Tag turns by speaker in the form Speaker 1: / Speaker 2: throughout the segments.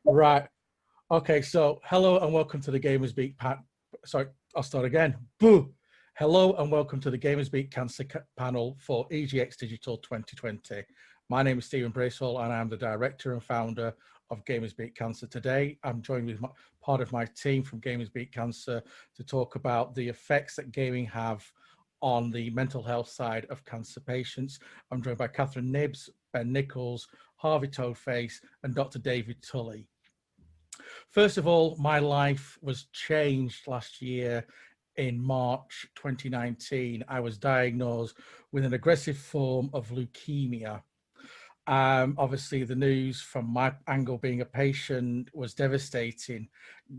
Speaker 1: Right. Okay. So, hello and welcome to the Gamers Beat Sorry, I'll start again. Boo. Hello and welcome to the Gamers Beat Cancer panel for EGX Digital 2020. My name is Stephen Bracewell and I am the director and founder of Gamers Beat Cancer. Today, I'm joined with part of my team from Gamers Beat Cancer to talk about the effects that gaming have on the mental health side of cancer patients. I'm joined by Catherine Nibbs, Ben Nichols, Harvey Toadface, and Dr. David Tully. First of all, my life was changed last year in March 2019. I was diagnosed with an aggressive form of leukemia. Obviously, the news from my angle being a patient was devastating.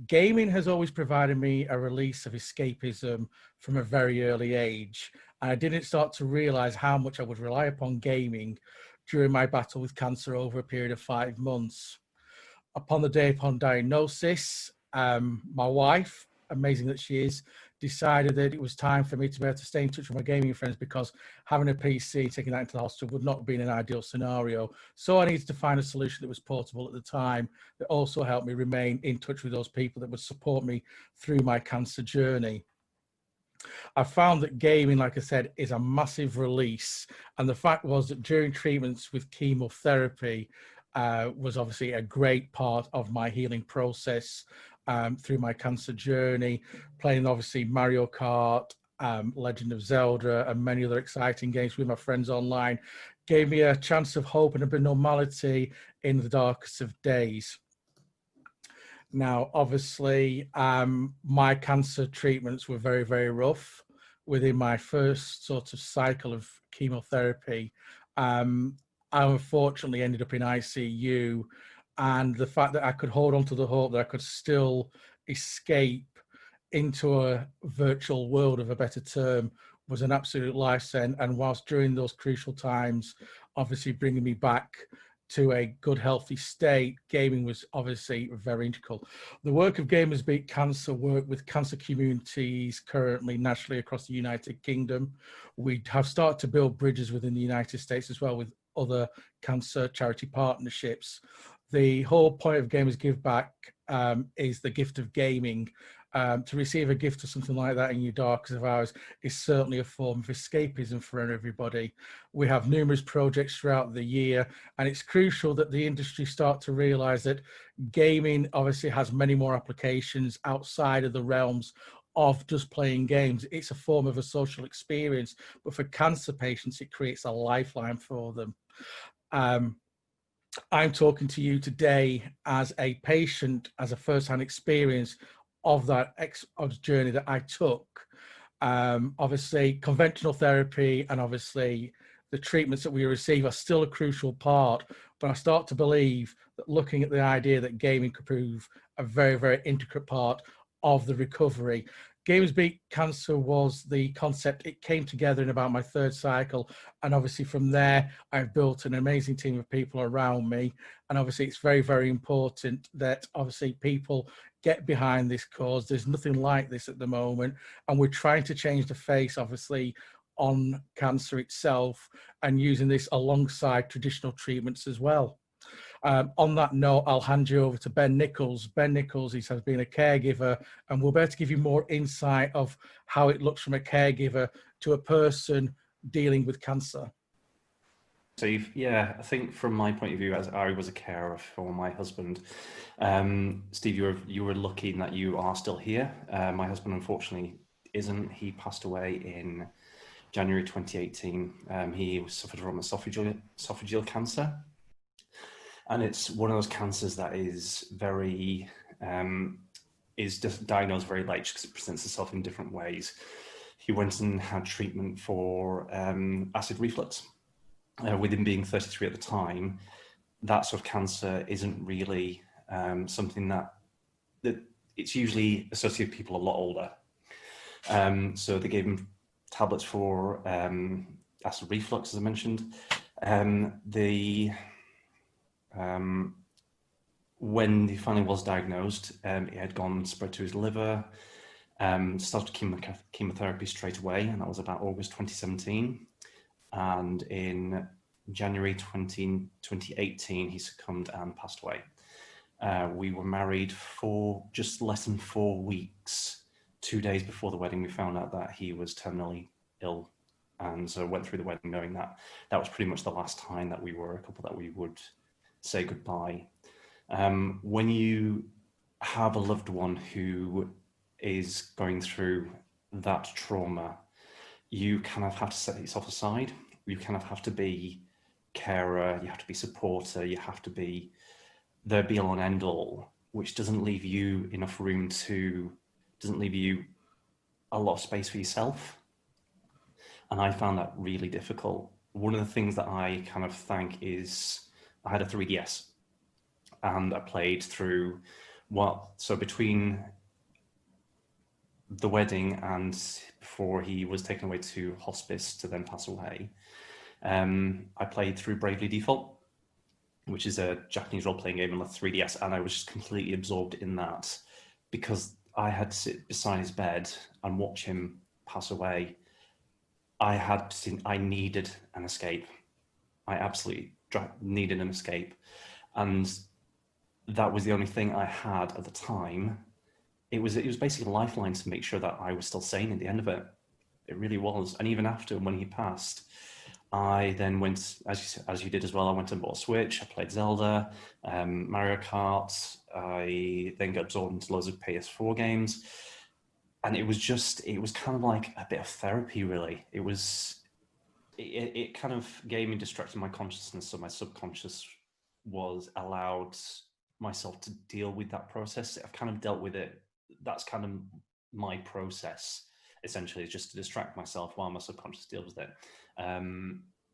Speaker 1: Gaming has always provided me a release of escapism from a very early age. And I didn't start to realize how much I would rely upon gaming during my battle with cancer over a period of 5 months. Upon the day upon diagnosis, my wife, amazing that she is, decided that it was time for me to be able to stay in touch with my gaming friends because having a PC, taking that into the hospital would not have been an ideal scenario. So I needed to find a solution that was portable at the time that also helped me remain in touch with those people that would support me through my cancer journey. I found that gaming, like I said, is a massive release. And the fact was that during treatments with chemotherapy, was obviously a great part of my healing process through my cancer journey, playing obviously Mario Kart, Legend of Zelda, and many other exciting games with my friends online, gave me a chance of hope and a bit of normality in the darkest of days. Now, obviously, my cancer treatments were very, very rough. Within my first sort of cycle of chemotherapy, I unfortunately ended up in ICU, and the fact that I could hold on to the hope that I could still escape into a virtual world, of a better term, was an absolute lifesaver. And whilst during those crucial times, obviously bringing me back to a good, healthy state, gaming was obviously very integral. The work of Gamers Beat Cancer work with cancer communities currently nationally across the United Kingdom. We have started to build bridges within the United States as well with other cancer charity partnerships. The whole point of Gamers Give Back is the gift of gaming. To receive a gift or something like that in your darkest of hours is certainly a form of escapism for everybody. We have numerous projects throughout the year, and it's crucial that the industry start to realize that gaming obviously has many more applications outside of the realms of just playing games. It's a form of a social experience, but for cancer patients, it creates a lifeline for them. I'm talking to you today as a patient, as a first-hand experience of that journey that I took. Obviously, conventional therapy and obviously the treatments that we receive are still a crucial part, but I start to believe that looking at the idea that gaming could prove a very, very intricate part of the recovery. Gamers Beat Cancer was the concept. It came together in about my third cycle. And obviously from there, I've built an amazing team of people around me. And obviously it's very, very important that obviously people get behind this cause. There's nothing like this at the moment. And we're trying to change the face, obviously, on cancer itself and using this alongside traditional treatments as well. On that note, I'll hand you over to Ben Nichols. Ben Nichols has been a caregiver and will be able to give you more insight of how it looks from a caregiver to a person dealing with cancer.
Speaker 2: Steve, yeah, I think from my point of view, as I was a carer for my husband, Steve, you were lucky in that you are still here. My husband, unfortunately, isn't. He passed away in January 2018. He suffered from esophageal cancer. And it's one of those cancers that is very, is just diagnosed very late because it presents itself in different ways. He went and had treatment for acid reflux. With him being 33 at the time, that sort of cancer isn't really something that it's usually associated with people a lot older. So they gave him tablets for acid reflux, as I mentioned. When he finally was diagnosed, it had gone spread to his liver, started chemotherapy straight away, and that was about August 2017. And in January 2018, he succumbed and passed away. We were married for just less than 4 weeks. 2 days before the wedding, we found out that he was terminally ill, and so went through the wedding knowing that that was pretty much the last time that we were a couple that we would say goodbye. When you have a loved one who is going through that trauma, you kind of have to set yourself aside. You kind of have to be carer, you have to be supporter, you have to be the be all and end all, which doesn't leave you enough room to, doesn't leave you a lot of space for yourself. And I found that really difficult. One of the things that I kind of thank is I had a 3DS and I played through so between the wedding and before he was taken away to hospice to then pass away, I played through Bravely Default, which is a Japanese role-playing game on the 3DS, and I was just completely absorbed in that because I had to sit beside his bed and watch him pass away. I needed an escape. I absolutely needed an escape, and that was the only thing I had at the time. It was basically a lifeline to make sure that I was still sane at the end of it. It really was. And even after, when he passed, I then went, as you did as well, I went and bought a Switch, I played Zelda, Mario Kart, I then got absorbed into loads of PS4 games. And it was kind of like a bit of therapy, really. It kind of gave me, distracted my consciousness, so my subconscious was allowed myself to deal with that process. I've kind of dealt with it. That's kind of my process, essentially, is just to distract myself while my subconscious deals with it. I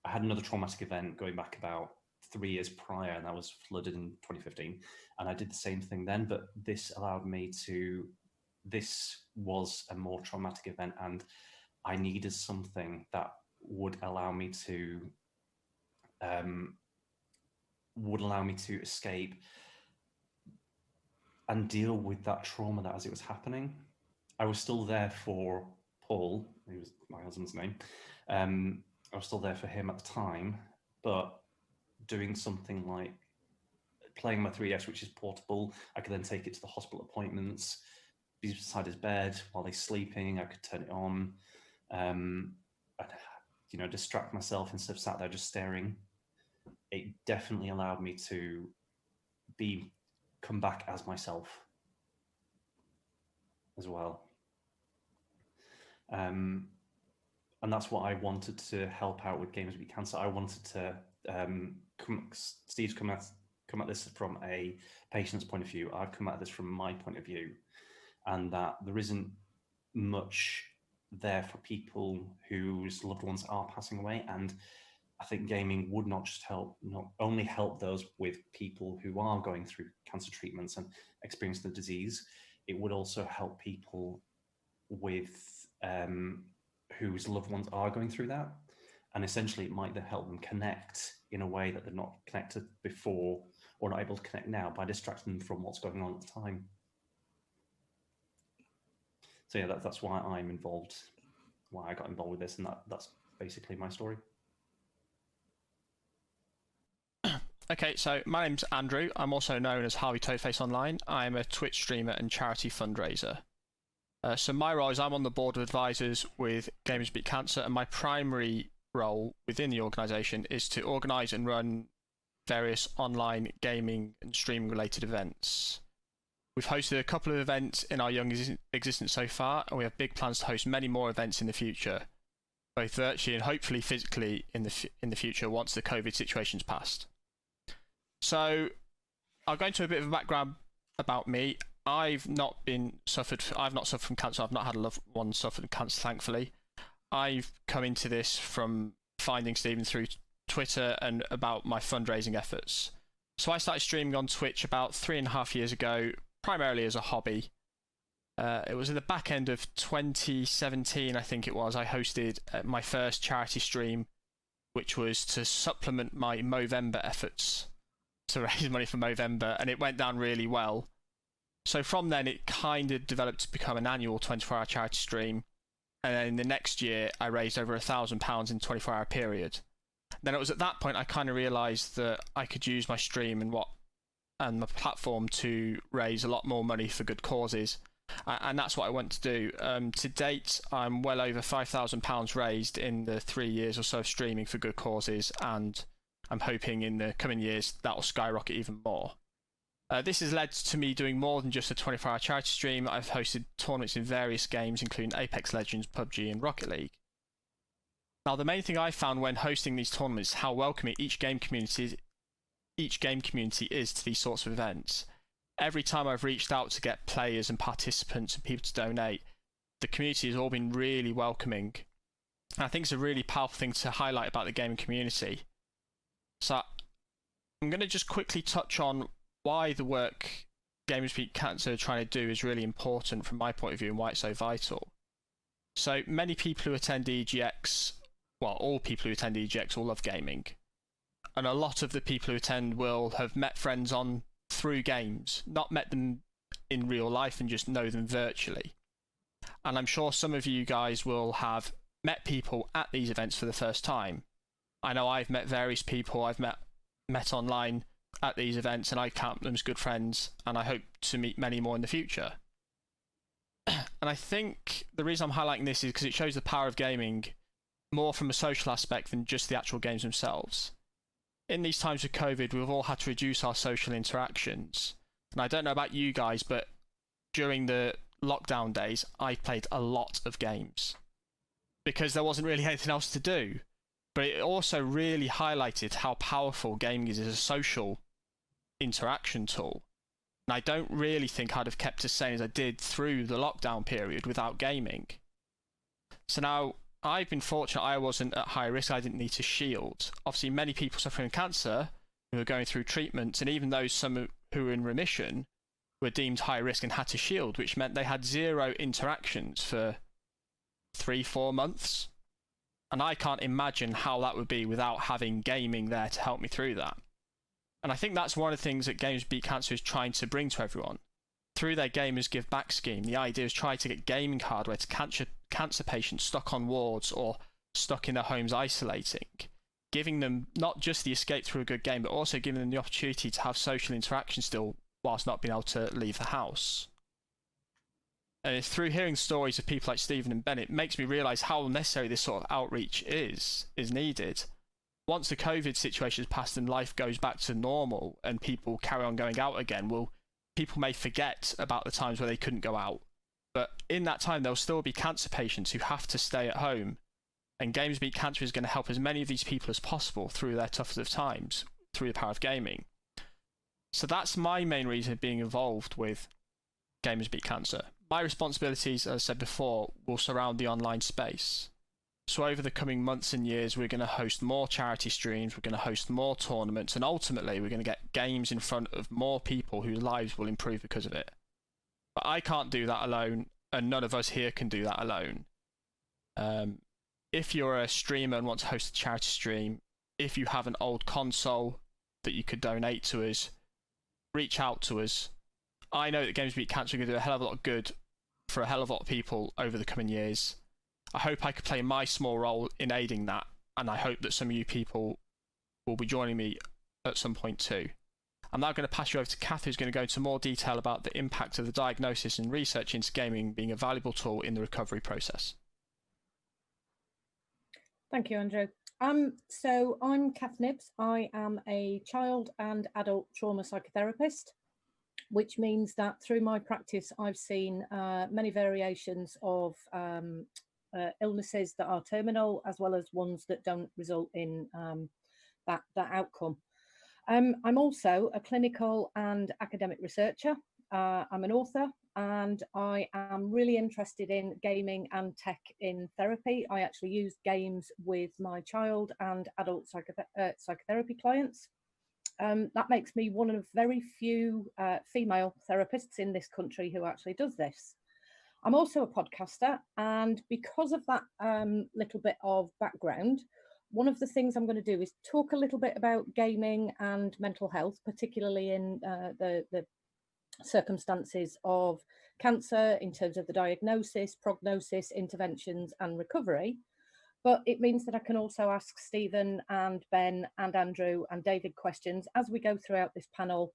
Speaker 2: had another traumatic event going back about 3 years prior, and that was flooded in 2015. And I did the same thing then, but this was a more traumatic event, and I needed something that would allow me to escape and deal with that trauma that as it was happening. I was still there for Paul, who was my husband's name. I was still there for him at the time, but doing something like playing my 3DS, which is portable, I could then take it to the hospital appointments, be beside his bed while he's sleeping. I could turn it on, I'd, distract myself instead of sat there just staring. It definitely allowed me to come back as myself as well. And that's what I wanted to help out with Gamers Beat Cancer. I wanted to Steve's come at this from a patient's point of view. I've come at this from my point of view, and that there isn't much there for people whose loved ones are passing away. And I think gaming would not only help those with people who are going through cancer treatments and experiencing the disease, it would also help people with whose loved ones are going through that. And essentially it might then help them connect in a way that they're not connected before or not able to connect now, by distracting them from what's going on at the time. So yeah, that's why I'm involved, why I got involved with this, and that's basically my story.
Speaker 3: Okay, so my name's Andrew. I'm also known as Harvey Toadface online. I'm a Twitch streamer and charity fundraiser. So my role is I'm on the board of advisors with Gamers Beat Cancer, and my primary role within the organisation is to organise and run various online gaming and streaming related events. We've hosted a couple of events in our young existence so far, and we have big plans to host many more events in the future, both virtually and hopefully physically in the future once the COVID situation's passed. So I'll go into a bit of a background about me. I've not suffered from cancer. I've not had a loved one suffer from cancer, thankfully. I've come into this from finding Stephen through Twitter and about my fundraising efforts. So I started streaming on Twitch about 3.5 years ago, primarily as a hobby. It was at the back end of 2017, I think it was. I hosted my first charity stream, which was to supplement my Movember efforts to raise money for Movember, and it went down really well. So from then it kind of developed to become an annual 24-hour charity stream, and then the next year I raised over £1,000 in a 24-hour period. Then it was at that point I kind of realised that I could use my stream and what and my platform to raise a lot more money for good causes. And that's what I want to do. To date, I'm well over £5,000 raised in the 3 years or so of streaming for good causes, and I'm hoping in the coming years that will skyrocket even more. This has led to me doing more than just a 24-hour charity stream. I've hosted tournaments in various games, including Apex Legends, PUBG, and Rocket League. Now, the main thing I found when hosting these tournaments is how welcoming each game community is to these sorts of events. Every time I've reached out to get players and participants and people to donate, the community has all been really welcoming. And I think it's a really powerful thing to highlight about the gaming community. So I'm going to just quickly touch on why the work Gamers Beat Cancer are trying to do is really important from my point of view and why it's so vital. So many people who attend EGX, well, all people who attend EGX all love gaming. And a lot of the people who attend will have met friends through games, not met them in real life and just know them virtually. And I'm sure some of you guys will have met people at these events for the first time. I know I've met various people I've met online at these events, and I count them as good friends, and I hope to meet many more in the future. And I think the reason I'm highlighting this is because it shows the power of gaming more from a social aspect than just the actual games themselves. In these times of COVID, we've all had to reduce our social interactions. And I don't know about you guys, but during the lockdown days, I played a lot of games because there wasn't really anything else to do. But it also really highlighted how powerful gaming is as a social interaction tool. And I don't really think I'd have kept as sane as I did through the lockdown period without gaming. So now, I've been fortunate I wasn't at high risk. I didn't need to shield. Obviously, many people suffering from cancer who are going through treatment, and even those some who were in remission were deemed high risk and had to shield, which meant they had 0 interactions for 3-4 months. And I can't imagine how that would be without having gaming there to help me through that. And I think that's one of the things that Gamers Beat Cancer is trying to bring to everyone. Through their Gamers Give Back scheme, the idea is try to get gaming hardware to cancer patients stuck on wards or stuck in their homes isolating, giving them not just the escape through a good game, but also giving them the opportunity to have social interaction still whilst not being able to leave the house. And through hearing stories of people like Stephen and Bennett, it makes me realise how necessary this sort of outreach is needed. Once the COVID situation has passed and life goes back to normal and people carry on going out again, people may forget about the times where they couldn't go out. But in that time, there'll still be cancer patients who have to stay at home. And Gamers Beat Cancer is going to help as many of these people as possible through their toughest of times, through the power of gaming. So that's my main reason of being involved with Gamers Beat Cancer. My responsibilities, as I said before, will surround the online space. So over the coming months and years, we're going to host more charity streams, we're going to host more tournaments, and ultimately we're going to get games in front of more people whose lives will improve because of it. But I can't do that alone, and none of us here can do that alone. If you're a streamer and want to host a charity stream, if you have an old console that you could donate to us, reach out to us. I know that Games Beat Cancer are going to do a hell of a lot of good for a hell of a lot of people over the coming years. I hope I could play my small role in aiding that, and I hope that some of you people will be joining me at some point too. I'm now going to pass you over to Kath, who's going to go into more detail about the impact of the diagnosis and research into gaming being a valuable tool in the recovery process.
Speaker 4: Thank you, Andrew. So I'm Kath Nibbs. I am a child and adult trauma psychotherapist, which means that through my practice, I've seen many variations of illnesses that are terminal, as well as ones that don't result in that outcome. I'm also a clinical and academic researcher. I'm an author, and I am really interested in gaming and tech in therapy. I actually use games with my child and adult psychotherapy clients. That makes me one of very few female therapists in this country who actually does this. I'm also a podcaster, and because of that little bit of background, one of the things I'm going to do is talk a little bit about gaming and mental health, particularly in the circumstances of cancer in terms of the diagnosis, prognosis, interventions and recovery. But it means that I can also ask Stephen and Ben and Andrew and David questions as we go throughout this panel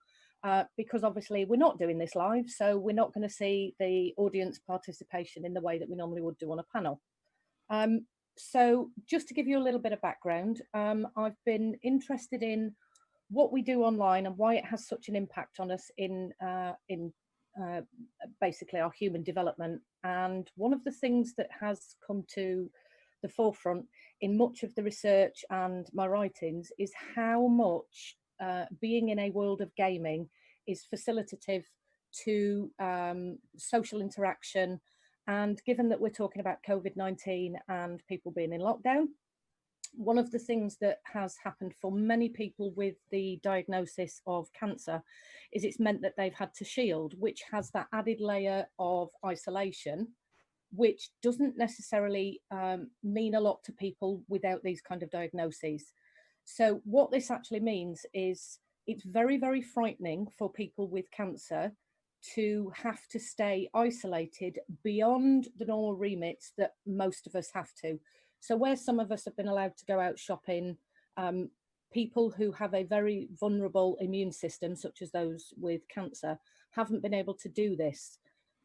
Speaker 4: because obviously we're not doing this live, so we're not going to see the audience participation in the way that we normally would do on a panel. So just to give you a little bit of background, I've been interested in what we do online and why it has such an impact on us in basically our human development. And one of the things that has come to the forefront in much of the research and my writings is how much being in a world of gaming is facilitative to social interaction. And given that we're talking about COVID-19 and people being in lockdown, one of the things that has happened for many people with the diagnosis of cancer is it's meant that they've had to shield, which has that added layer of isolation, which doesn't necessarily mean a lot to people without these kind of diagnoses. So what this actually means is it's very, very frightening for people with cancer to have to stay isolated beyond the normal remits that most of us have to. So where some of us have been allowed to go out shopping, people who have a very vulnerable immune system, such as those with cancer, haven't been able to do this.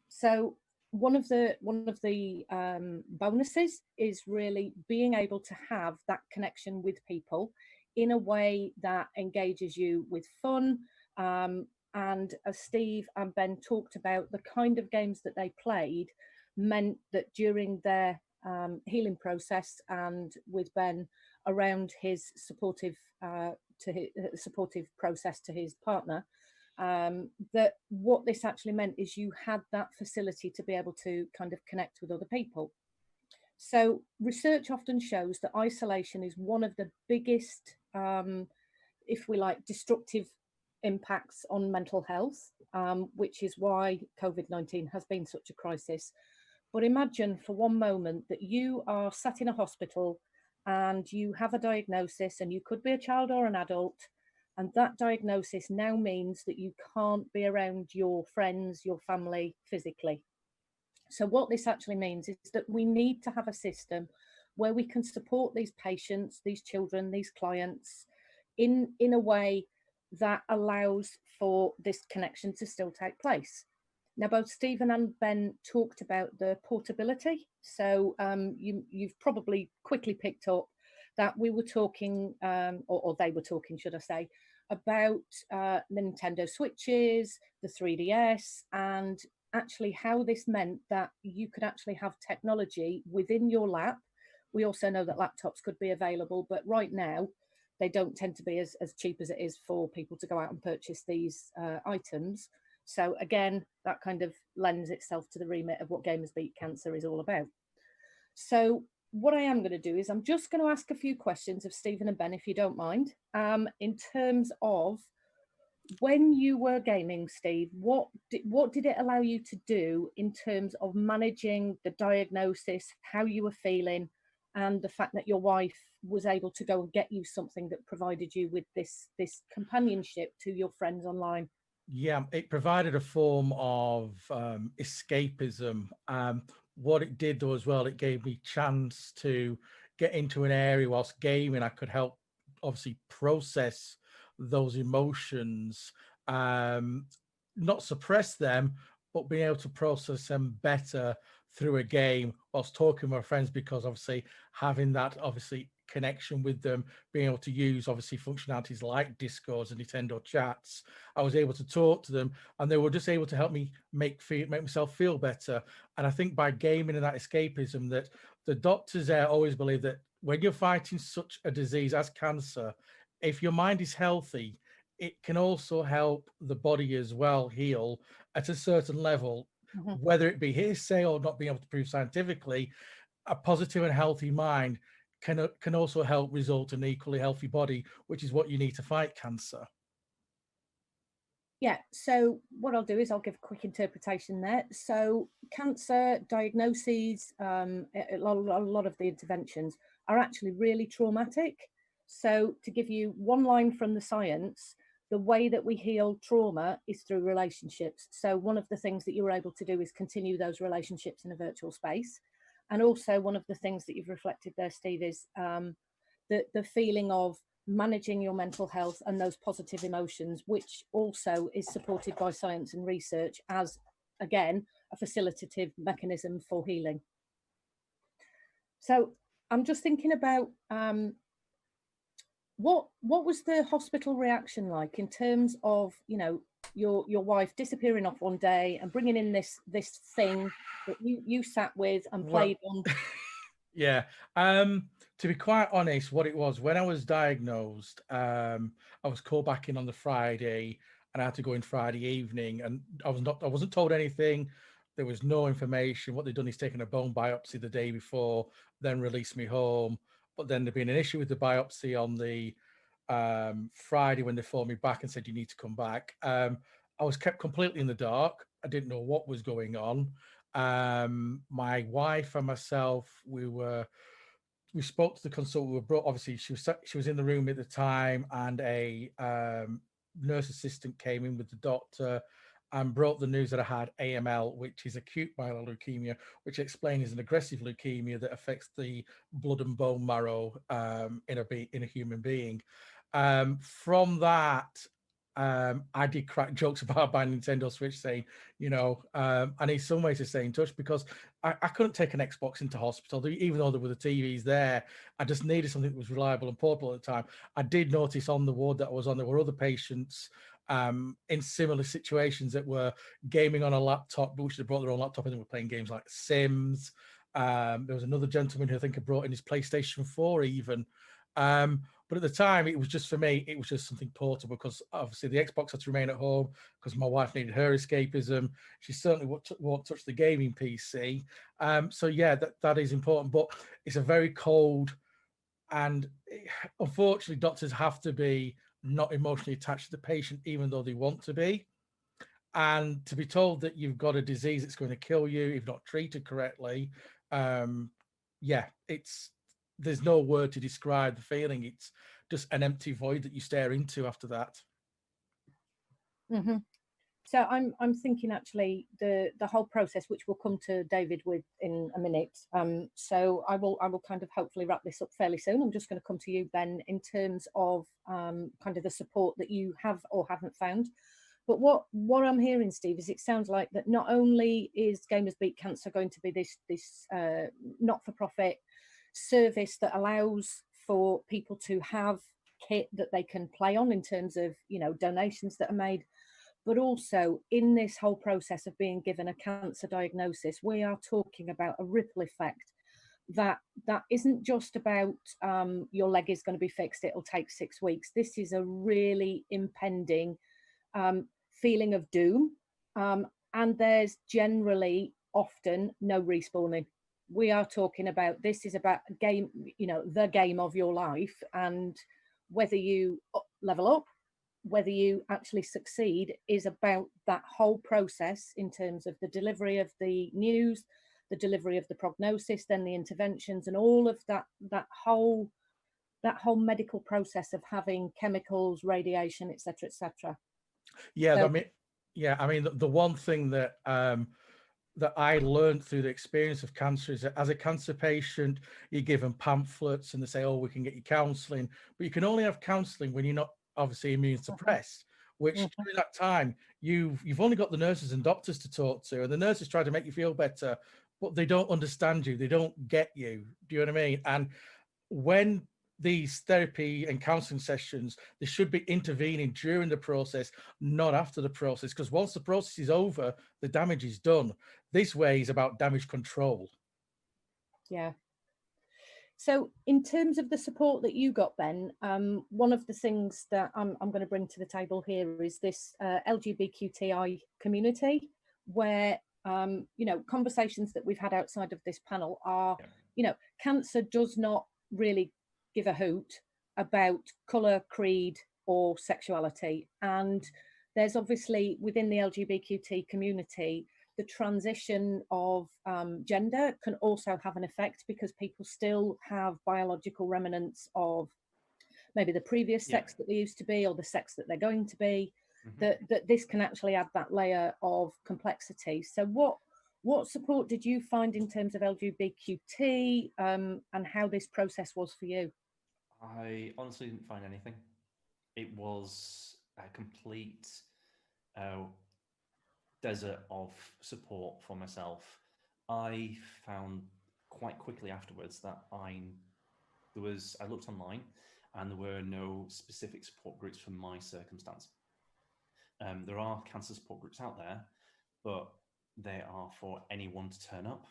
Speaker 4: So one of the bonuses is really being able to have that connection with people in a way that engages you with fun. And as Steve and Ben talked about, the kind of games that they played meant that during their healing process, and with Ben around his supportive supportive process to his partner, that what this actually meant is you had that facility to be able to kind of connect with other people. So research often shows that isolation is one of the biggest, if we like, destructive impacts on mental health, which is why COVID-19 has been such a crisis. But imagine for one moment that you are sat in a hospital and you have a diagnosis, and you could be a child or an adult, and that diagnosis now means that you can't be around your friends, your family physically. So what this actually means is that we need to have a system where we can support these patients, these children, these clients in a way that allows for this connection to still take place. Now, both Stephen and Ben talked about the portability. So you've probably quickly picked up that we were talking, or they were talking, should I say, about Nintendo Switches, the 3DS, and actually how this meant that you could actually have technology within your lap. We also know that laptops could be available, but right now they don't tend to be as cheap as it is for people to go out and purchase these items. So again, that kind of lends itself to the remit of what Gamers Beat Cancer is all about. So what I am going to do is I'm just going to ask a few questions of Stephen and Ben, if you don't mind, in terms of when you were gaming, Steve, what did it allow you to do in terms of managing the diagnosis, how you were feeling, and the fact that your wife was able to go and get you something that provided you with this companionship to your friends online?
Speaker 1: Yeah, it provided a form of escapism. What it did though as well, it gave me chance to get into an area whilst gaming. I could help obviously process those emotions, not suppress them, but being able to process them better through a game whilst talking with my friends, because obviously having that connection with them, being able to use obviously functionalities like Discords and Nintendo chats, I was able to talk to them, and they were just able to help me make myself feel better. And I think by gaming and that escapism, that the doctors there always believe that when you're fighting such a disease as cancer, if your mind is healthy, it can also help the body as well heal at a certain level, whether it be hearsay or not being able to prove scientifically. A positive and healthy mind can also help result in an equally healthy body, which is what you need to fight cancer.
Speaker 4: Yeah, so what I'll do is I'll give a quick interpretation there. So cancer diagnoses, a lot of the interventions are actually really traumatic. So to give you one line from the science, the way that we heal trauma is through relationships. So one of the things that you were able to do is continue those relationships in a virtual space. And also one of the things that you've reflected there, Steve, is the feeling of managing your mental health and those positive emotions, which also is supported by science and research as, again, a facilitative mechanism for healing. So I'm just thinking about what was the hospital reaction like in terms of, you know, your wife disappearing off one day and bringing in this thing that you sat with and played on?
Speaker 1: Yeah. To be quite honest, what it was when I was diagnosed, I was called back in on the Friday, and I had to go in Friday evening, and I wasn't told anything. There was no information. What they'd done is taken a bone biopsy the day before, then released me home. But then there'd been an issue with the biopsy on the Friday when they phoned me back and said you need to come back. I was kept completely in the dark. I didn't know what was going on. My wife and myself, we spoke to the consultant. We were brought, obviously she was in the room at the time, and a nurse assistant came in with the doctor and brought the news that I had AML, which is acute myeloid leukemia, which explained is an aggressive leukemia that affects the blood and bone marrow in a human being. From that, I did crack jokes about my Nintendo Switch, saying, you know, I need some way to stay in touch, because I couldn't take an Xbox into hospital, even though there were the TVs there. I just needed something that was reliable and portable at the time. I did notice on the ward that I was on, there were other patients in similar situations that were gaming on a laptop, which they brought their own laptop and they were playing games like Sims. There was another gentleman who I think had brought in his PlayStation 4 even. But at the time, it was just, for me, it was just something portable, because obviously the Xbox had to remain at home because my wife needed her escapism. She certainly won't touch the gaming PC. So yeah, that is important, but it's a very cold, and unfortunately doctors have to be not emotionally attached to the patient, even though they want to be. And to be told that you've got a disease that's going to kill you if not treated correctly, yeah, there's no word to describe the feeling. It's just an empty void that you stare into after that.
Speaker 4: Mm-hmm. So I'm thinking actually the whole process, which we'll come to David with in a minute. So I will kind of hopefully wrap this up fairly soon. I'm just going to come to you, Ben, in terms of kind of the support that you have or haven't found. But what I'm hearing, Steve, is it sounds like that not only is Gamers Beat Cancer going to be this not-for-profit service that allows for people to have kit that they can play on in terms of, you know, donations that are made, but also in this whole process of being given a cancer diagnosis, we are talking about a ripple effect that isn't just about your leg is going to be fixed, it'll take 6 weeks. This is a really impending feeling of doom, and there's generally often no respawning. We are talking about, this is about a game, you know, the game of your life, and whether you level up, whether you actually succeed, is about that whole process in terms of the delivery of the news, the delivery of the prognosis, then the interventions, and all of that whole medical process of having chemicals, radiation, etc., etc.
Speaker 1: Yeah,
Speaker 4: So,
Speaker 1: I mean, the one thing that that I learned through the experience of cancer is that as a cancer patient, you're given pamphlets and they say, "Oh, we can get you counselling," but you can only have counselling when you're not obviously immune suppressed. Which during that time, you've only got the nurses and doctors to talk to, and the nurses try to make you feel better, but they don't understand you, they don't get you. Do you know what I mean? And when these therapy and counseling sessions, they should be intervening during the process, not after the process, because once the process is over, the damage is done. This way is about damage control.
Speaker 4: yeah. So in terms of the support that you got, Ben, one of the things that I'm going to bring to the table here is this LGBTQI community, where, you know, conversations that we've had outside of this panel are, you know, cancer does not really give a hoot about colour, creed or sexuality. And there's obviously within the LGBTQ community, the transition of gender can also have an effect, because people still have biological remnants of maybe the previous sex that they used to be, or the sex that they're going to be, that this can actually add that layer of complexity. So what support did you find in terms of LGBTQT and how this process was for you?
Speaker 2: I honestly didn't find anything. It was a complete desert of support for myself. I found quite quickly afterwards that I looked online and there were no specific support groups for my circumstance. There are cancer support groups out there, but they are for anyone to turn up.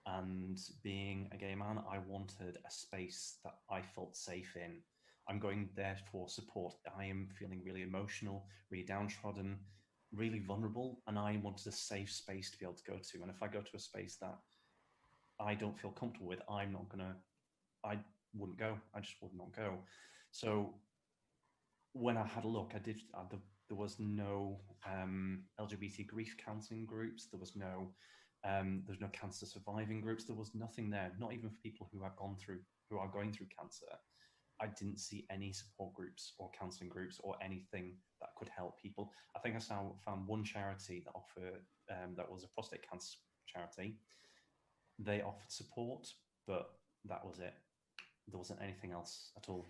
Speaker 2: And being a gay man, I wanted a space that I felt safe in. I'm going there for support. I am feeling really emotional, really downtrodden, really vulnerable, and I wanted a safe space to be able to go to. And if I go to a space that I don't feel comfortable with, I wouldn't go. I just would not go. So when I had a look, there was no LGBT grief counselling groups. There was no cancer surviving groups. There was nothing there. Not even for people who are going through cancer. I didn't see any support groups or counselling groups or anything that could help people. I think I found one charity that offered that was a prostate cancer charity. They offered support, but that was it. There wasn't anything else at all.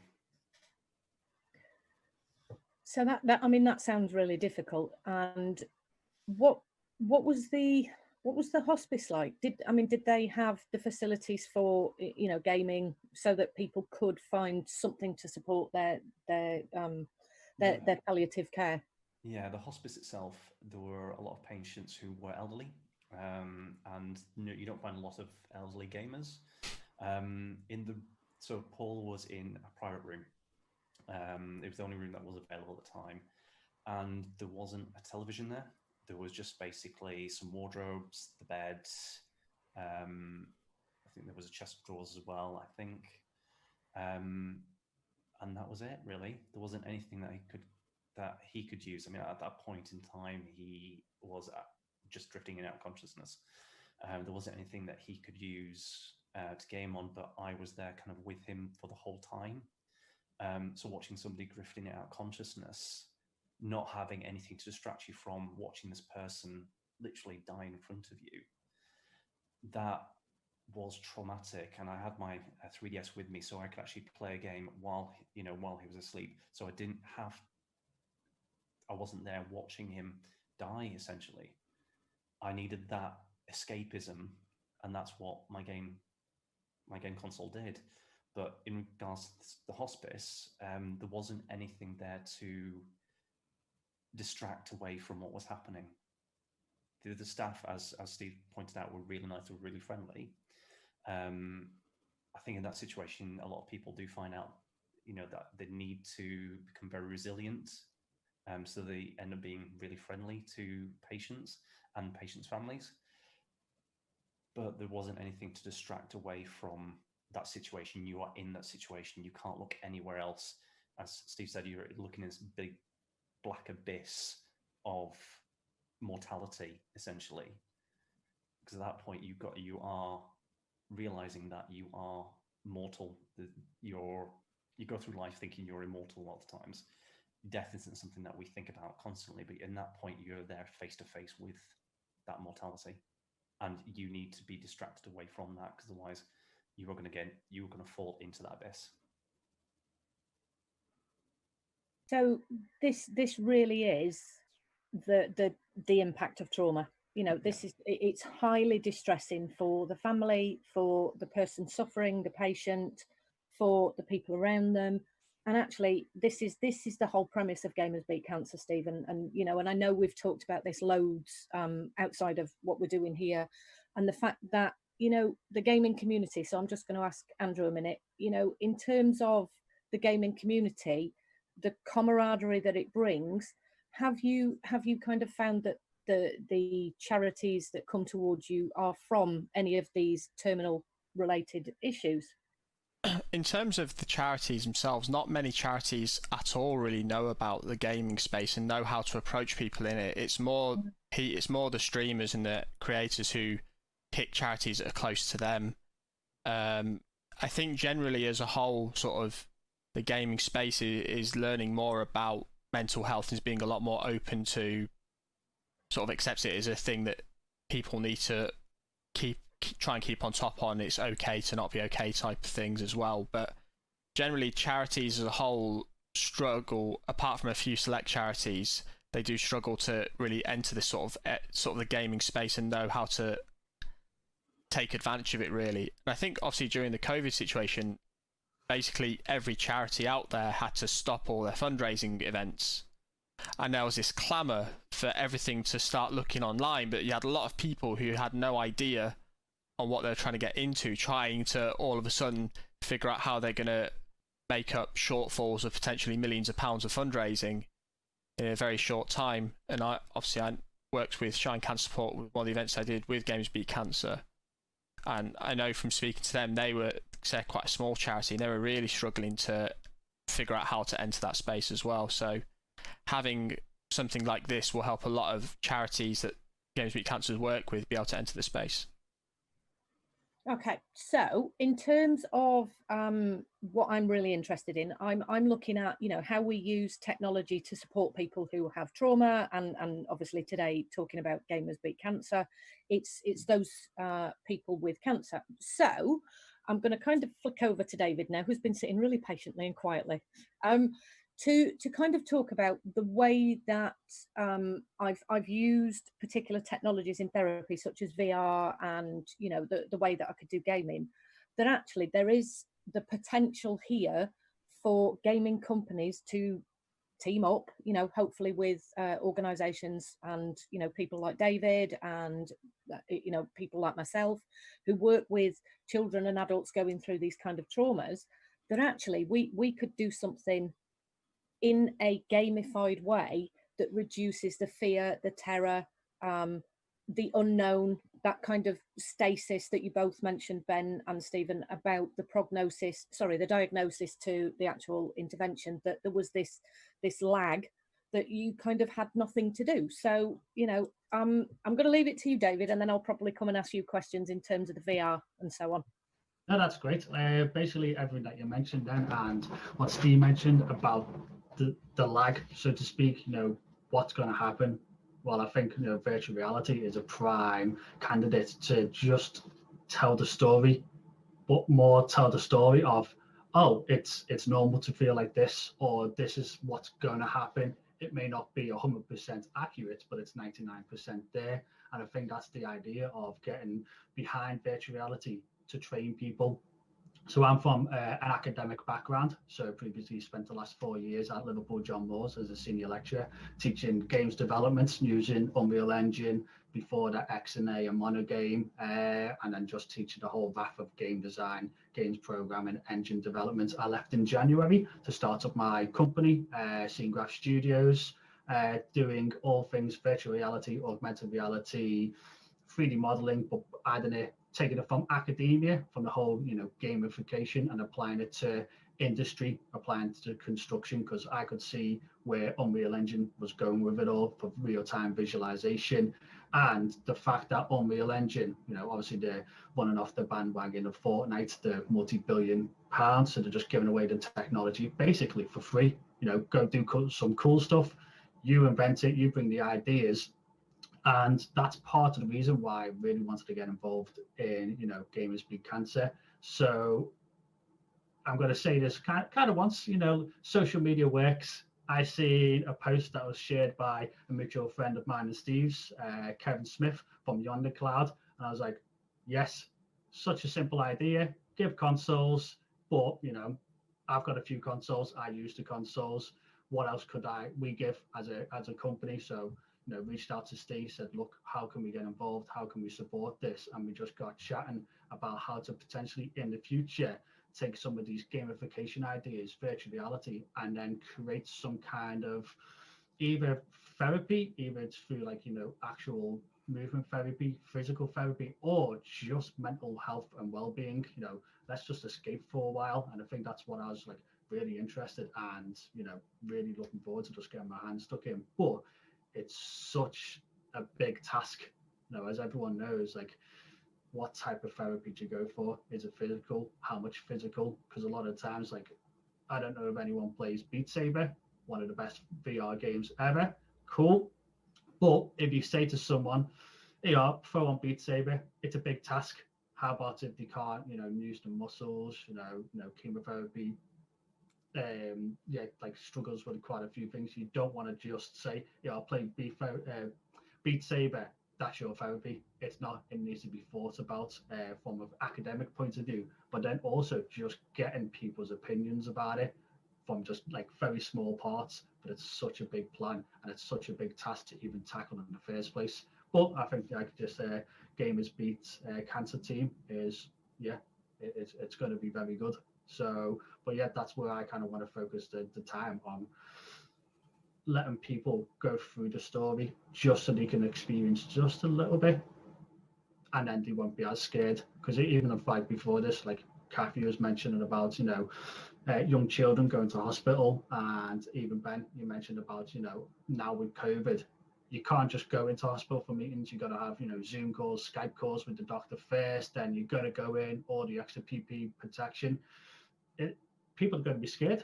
Speaker 4: So that sounds really difficult. And what was the hospice like? Did they have the facilities for gaming so that people could find something to support their palliative care?
Speaker 2: Yeah, the hospice itself, there were a lot of patients who were elderly, and you don't find a lot of elderly gamers. So Paul was in a private room. It was the only room that was available at the time, and there wasn't a television there. There was just basically some wardrobes, the bed. I think there was a chest of drawers as well. I think, and that was it. Really, there wasn't anything that he could use. I mean, at that point in time, he was just drifting in and out of consciousness. There wasn't anything that he could use to game on, but I was there kind of with him for the whole time. So watching somebody drifting out of consciousness, not having anything to distract you from watching this person literally die in front of you, that was traumatic. And I had my 3DS with me, so I could actually play a game while he was asleep. So I wasn't there watching him die, essentially. I needed that escapism, and that's what my game console did. But in regards to the hospice, there wasn't anything there to distract away from what was happening. The staff, as Steve pointed out, were really nice, were really friendly. I think in that situation, a lot of people do find out, that they need to become very resilient. So they end up being really friendly to patients and patients' families. But there wasn't anything to distract away from that situation. You are in that situation. You can't look anywhere else. As Steve said, you're looking at this big black abyss of mortality, essentially. Because at that point, you are realizing that you are mortal. You go through life thinking you're immortal a lot of times. Death isn't something that we think about constantly, but in that point, you're there face to face with that mortality, and you need to be distracted away from that, because otherwise, you are going to fall into that abyss.
Speaker 4: So this really is the impact of trauma. It's highly distressing for the family, for the person suffering, the patient, for the people around them. And actually, this is the whole premise of Gamers Beat Cancer, Stephen. And I know we've talked about this loads outside of what we're doing here, and the fact that the gaming community. So I'm just going to ask Andrew a minute. In terms of the gaming community, the camaraderie that it brings, have you kind of found that the charities that come towards you are from any of these terminal related issues?
Speaker 3: In terms of the charities themselves, not many charities at all really know about the gaming space and know how to approach people in it. It's more the streamers and the creators who pick charities that are close to them. I think generally as a whole, sort of the gaming space is learning more about mental health and is being a lot more open to sort of accept it as a thing that people need to try and keep on top on. It's okay to not be okay type of things as well. But generally charities as a whole struggle, apart from a few select charities, they do struggle to really enter this sort of the gaming space and know how to take advantage of it, really. And I think obviously during the COVID situation, basically every charity out there had to stop all their fundraising events, and there was this clamour for everything to start looking online, but you had a lot of people who had no idea on what they're trying to get into, trying to all of a sudden figure out how they're going to make up shortfalls of potentially millions of pounds of fundraising in a very short time. And I worked with Shine Cancer Support with one of the events I did with Games Beat Cancer, and I know from speaking to them, they're quite a small charity and they were really struggling to figure out how to enter that space as well. So having something like this will help a lot of charities that Games Beat Cancer work with be able to enter the space.
Speaker 4: Okay, so in terms of what I'm really interested in, I'm looking at, you know, how we use technology to support people who have trauma, and obviously today talking about Gamers Beat Cancer, it's those people with cancer. So I'm going to kind of flick over to David now, who's been sitting really patiently and quietly, to kind of talk about the way that I've used particular technologies in therapy, such as VR, and you know the way that I could do gaming. That actually there is the potential here for gaming companies to team up, you know, hopefully with organisations and you know people like David and you know people like myself who work with children and adults going through these kind of traumas. That actually we could do something in a gamified way that reduces the fear, the terror, the unknown, that kind of stasis that you both mentioned, Ben and Stephen, about the diagnosis to the actual intervention, that there was this lag that you kind of had nothing to do. So, you know, I'm going to leave it to you, David, and then I'll probably come and ask you questions in terms of the VR and so on.
Speaker 5: No, that's great. Basically everything that you mentioned then, and what Steve mentioned about the lag, so to speak, you know, what's going to happen. Well, I think, you know, virtual reality is a prime candidate to just tell the story, but more tell the story of, oh, it's normal to feel like this, or this is what's going to happen. It may not be 100% accurate, but it's 99% there. And I think that's the idea of getting behind virtual reality, to train people. So I'm from an academic background. So previously spent the last 4 years at Liverpool John Moores as a senior lecturer, teaching games development using Unreal Engine, before that XNA and Monogame, and then just teaching the whole raft of game design, games programming, engine development. I left in January to start up my company, Scene Graph Studios, doing all things virtual reality, augmented reality, 3D modeling, but adding it, taking it from academia, from the whole, you know, gamification, and applying it to industry, applying it to construction, because I could see where Unreal Engine was going with it all for real-time visualization. And the fact that Unreal Engine, you know, obviously they're running off the bandwagon of Fortnite, the multi-billion pounds, so they're just giving away the technology basically for free. You know, go do some cool stuff, you invent it, you bring the ideas. And that's part of the reason why I really wanted to get involved in, you know, Gamers Beat Cancer. So I'm going to say this kind of once, you know, social media works. I seen a post that was shared by a mutual friend of mine and Steve's, Kevin Smith from Yonder Cloud. And I was like, yes, such a simple idea, give consoles, but, you know, I've got a few consoles, I use the consoles. What else could we give as a company? So, you know, reached out to Steve, said, look, how can we get involved? How can we support this? And we just got chatting about how to potentially in the future take some of these gamification ideas, virtual reality, and then create some kind of either therapy, either it's through like, you know, actual movement therapy, physical therapy, or just mental health and well-being. You know, let's just escape for a while. And I think that's what I was like really interested and, you know, really looking forward to just getting my hands stuck in. But it's such a big task, you know, as everyone knows, like, what type of therapy do you go for? Is it physical? How much physical? Because a lot of times, like, I don't know if anyone plays Beat Saber, one of the best VR games ever. Cool. But if you say to someone, you know, throw on Beat Saber, it's a big task. How about if they can't, you know, use the muscles, you know, chemotherapy, like struggles with quite a few things. You don't want to just say, yeah, I'll play Beat Saber. That's your therapy. It's not. It needs to be thought about from an academic point of view, but then also just getting people's opinions about it from just like very small parts. But it's such a big plan and it's such a big task to even tackle in the first place. But I think like just Gamers Beat Cancer team is it's going to be very good. So, but yeah, that's where I kind of want to focus the time on letting people go through the story just so they can experience just a little bit, and then they won't be as scared. Because even the fight before this, like Kathy was mentioning about, young children going to hospital, and even Ben, you mentioned about, now with COVID, you can't just go into hospital for meetings. You got to have, Zoom calls, Skype calls with the doctor first. Then you got to go in, all the extra PPE protection. People are going to be scared,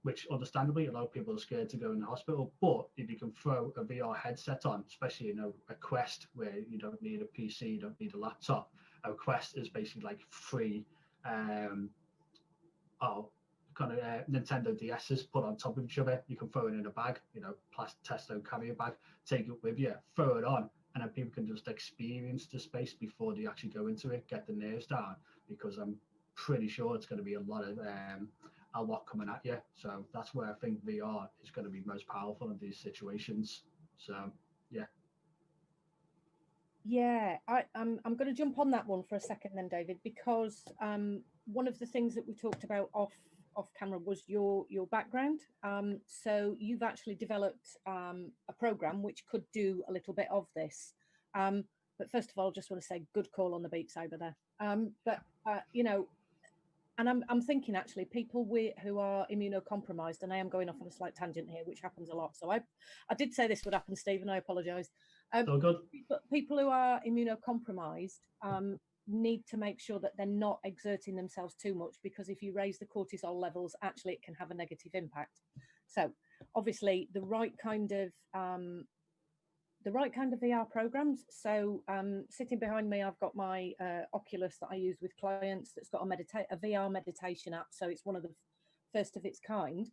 Speaker 5: which understandably a lot of people are scared to go in the hospital. But if you can throw a VR headset on, especially a Quest where you don't need a PC, you don't need a laptop. A Quest is basically like free, Nintendo DS's put on top of each other. You can throw it in a bag, plastic Testo carrier bag, take it with you, throw it on, and then people can just experience the space before they actually go into it, get the nerves down. Because I'm pretty sure it's going to be a lot coming at you. So that's where I think VR is going to be most powerful in these situations. So yeah.
Speaker 4: Yeah, I'm going to jump on that one for a second then, David, because one of the things that we talked about off camera was your background. So you've actually developed a program which could do a little bit of this. But first of all, just want to say good call on the Beat Saber there. And I'm thinking actually people who are immunocompromised, and I am going off on a slight tangent here, which happens a lot. So I did say this would happen, Stephen. I apologise.
Speaker 5: So good.
Speaker 4: But people who are immunocompromised need to make sure that they're not exerting themselves too much, because if you raise the cortisol levels, actually it can have a negative impact. So obviously the right kind of VR programs. So sitting behind me, I've got my Oculus that I use with clients that's got a VR meditation app. So it's one of the first of its kind.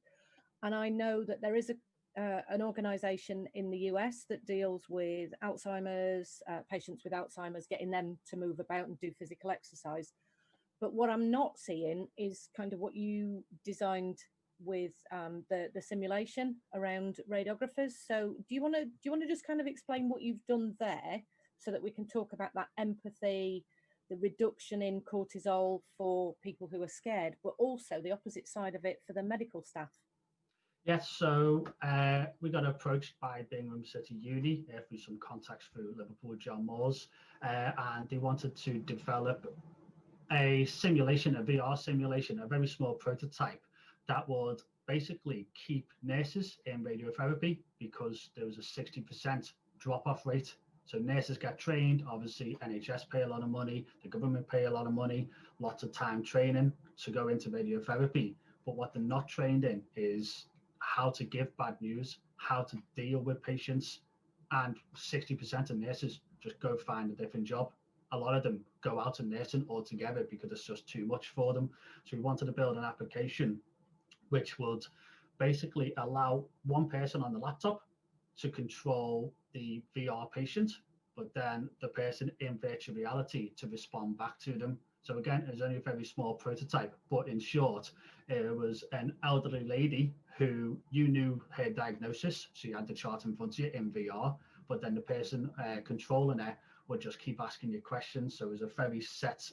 Speaker 4: And I know that there is an organization in the US that deals with Alzheimer's, patients with Alzheimer's, getting them to move about and do physical exercise. But what I'm not seeing is kind of what you designed with the simulation around radiographers. So do you want to just kind of explain what you've done there so that we can talk about that empathy, the reduction in cortisol for people who are scared, but also the opposite side of it for the medical staff?
Speaker 5: Yes, so we got approached by Birmingham City Uni through some contacts through Liverpool John Moores, and they wanted to develop a simulation, a VR simulation, a very small prototype that would basically keep nurses in radiotherapy, because there was a 60% drop-off rate. So nurses get trained, obviously NHS pay a lot of money, the government pay a lot of money, lots of time training to go into radiotherapy. But what they're not trained in is how to give bad news, how to deal with patients, and 60% of nurses just go find a different job. A lot of them go out of nursing altogether because it's just too much for them. So we wanted to build an application which would basically allow one person on the laptop to control the VR patient, but then the person in virtual reality to respond back to them. So again, it's only a very small prototype, but in short, it was an elderly lady who you knew her diagnosis. She had the chart in front of you in VR, but then the person controlling her would just keep asking you questions. So it was a very set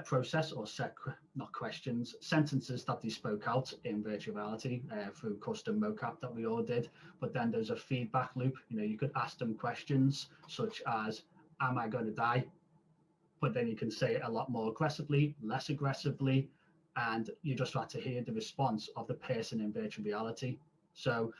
Speaker 5: process, or not questions, sentences that they spoke out in virtual reality through custom mocap that we all did. But then there's a feedback loop. You could ask them questions such as, am I going to die? But then you can say it a lot more aggressively, less aggressively, and you just have to hear the response of the person in virtual reality. So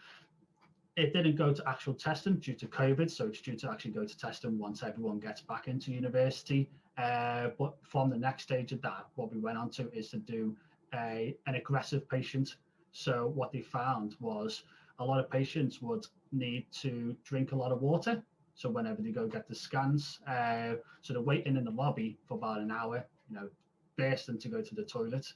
Speaker 5: it didn't go to actual testing due to COVID, so it's due to actually go to testing once everyone gets back into university. But from the next stage of that, what we went on to is to do an aggressive patient. So what they found was a lot of patients would need to drink a lot of water. So whenever they go get the scans, so they're waiting in the lobby for about an hour, bursting to go to the toilet.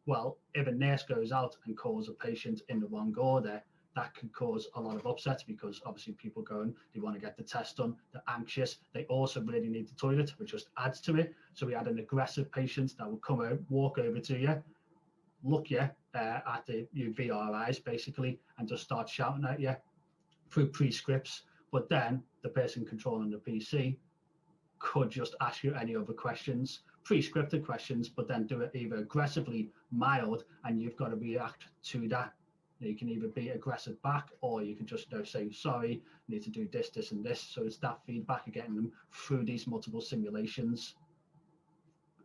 Speaker 5: Well, if a nurse goes out and calls a patient in the wrong order, that can cause a lot of upsets because obviously people going, they want to get the test done, they're anxious, they also really need the toilet, which just adds to it. So we had an aggressive patient that would come out, walk over to you, look you at your VR eyes basically, and just start shouting at you through pre-scripts. But then the person controlling the PC could just ask you any other questions, pre-scripted questions, but then do it either aggressively, mild, and you've got to react to that. You can either be aggressive back, or you can just say, sorry, need to do this, this, and this. So it's that feedback of getting them through these multiple simulations.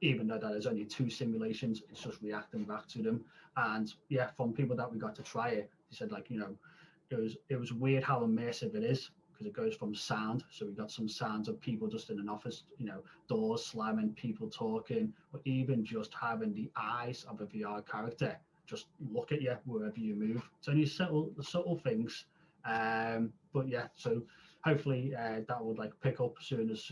Speaker 5: Even though there's only 2 simulations, it's just reacting back to them. And yeah, from people that we got to try it, they said, like, you know, it was weird how immersive it is, because it goes from sound. So we got some sounds of people just in an office, you know, doors slamming, people talking, but even just having the eyes of a VR character just look at you wherever you move. It's only subtle things. But yeah, so hopefully that would like pick up soon as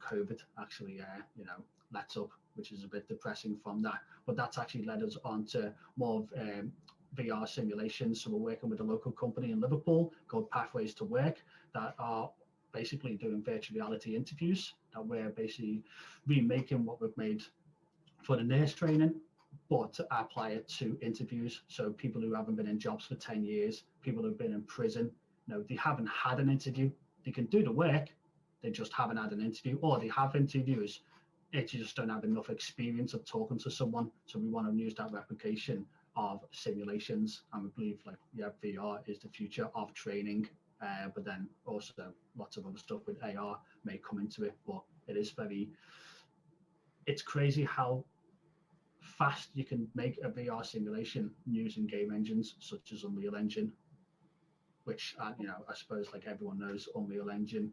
Speaker 5: COVID actually, you know, lets up, which is a bit depressing from that. But that's actually led us on to more of VR simulations. So we're working with a local company in Liverpool called Pathways to Work that are basically doing virtual reality interviews, that we're basically remaking what we've made for the nurse training, but to apply it to interviews. So people who haven't been in jobs for 10 years, people who've been in prison, you know, they haven't had an interview. They can do the work, they just haven't had an interview, or they have interviews, they just don't have enough experience of talking to someone. So we want to use that replication of simulations, and we believe, like, yeah, VR is the future of training, but then also lots of other stuff with AR may come into it. But it is it's crazy how fast you can make a VR simulation using game engines such as Unreal Engine, which you know, I suppose like everyone knows Unreal Engine,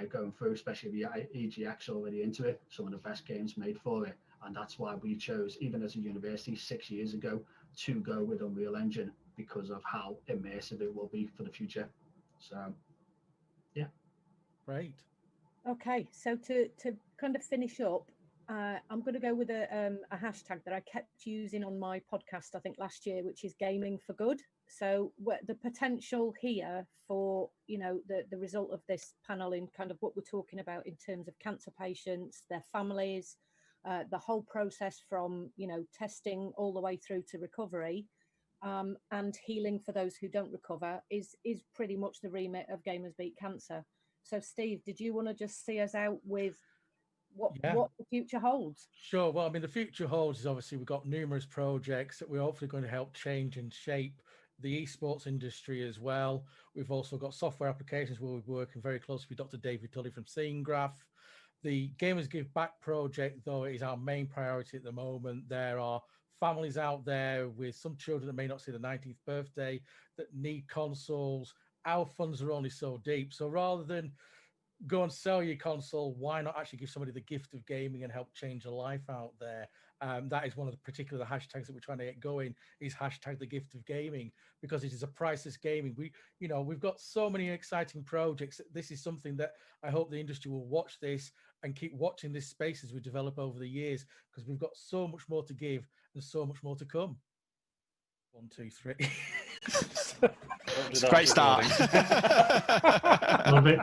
Speaker 5: going through, especially the EGX already into it, some of the best games made for it. And that's why we chose, even as a university 6 years ago, to go with Unreal Engine, because of how immersive it will be for the future. So yeah.
Speaker 1: Great.
Speaker 4: Okay, so to kind of finish up, I'm going to go with a hashtag that I kept using on my podcast, I think last year, which is gaming for good. So the potential here for, you know, the result of this panel in kind of what we're talking about in terms of cancer patients, their families, the whole process from, you know, testing all the way through to recovery, and healing for those who don't recover is pretty much the remit of Gamers Beat Cancer. So Steve, did you want to just see us out with what the future holds?
Speaker 1: Sure. Well, I mean, the future holds is obviously we've got numerous projects that we're hopefully going to help change and shape the esports industry as well. We've also got software applications where we're working very closely with Dr. David Tully from SceneGraph. The Gamers Give Back project, though, is our main priority at the moment. There are families out there with some children that may not see the 19th birthday that need consoles. Our funds are only so deep. So rather than go and sell your console, why not actually give somebody the gift of gaming and help change a life out there? That is one of the particular hashtags that we're trying to get going, is hashtag the gift of gaming, because it is a priceless gaming. We've got so many exciting projects. This is something that I hope the industry will watch this and keep watching this space as we develop over the years, because we've got so much more to give and so much more to come. 1, 2, 3.
Speaker 3: It's a great start.
Speaker 5: Love it.